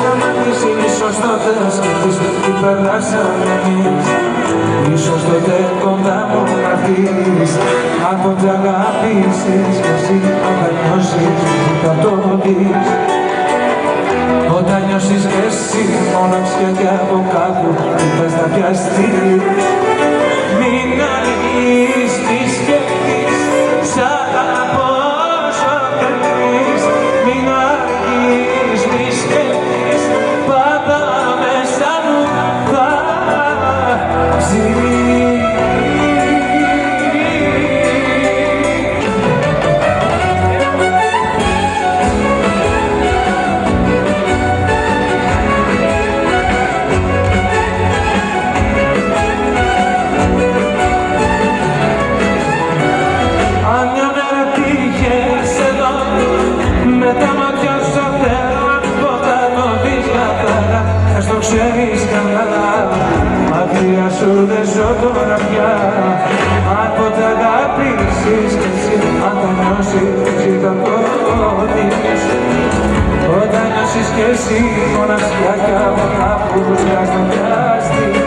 να μ' αφήσει, ίσως τότε θα σκεφτείς τι περάσαμε εμείς. Ίσως τότε κοντά μου να έρθεις, αν ποτέ αγάπησες κι εσύ, όταν νιώσεις θα το δεις. Όταν νιώσεις κι εσύ μοναξιά κι από κάπου τι πες να πιαστείς. Μην αργείς, μη σκεφτείς, σ' αγαπώ όσο θέλεις. Μην αργείς, μη σκεφτείς, πάντα μέσα μου θα ζεις. Τα μάτια σου θέλω ποτέ το δεις καθαρά, ας το ξέρεις καλά. Μακριά σου δεν ζω τώρα πια. Αν ποτέ αγαπήσεις κι εσύ, αν το νιώσεις ζήτα το δεις. Όταν νιώσεις κι εσύ μοναξιά κι από κάπου χρειάζεται να πιαστείς.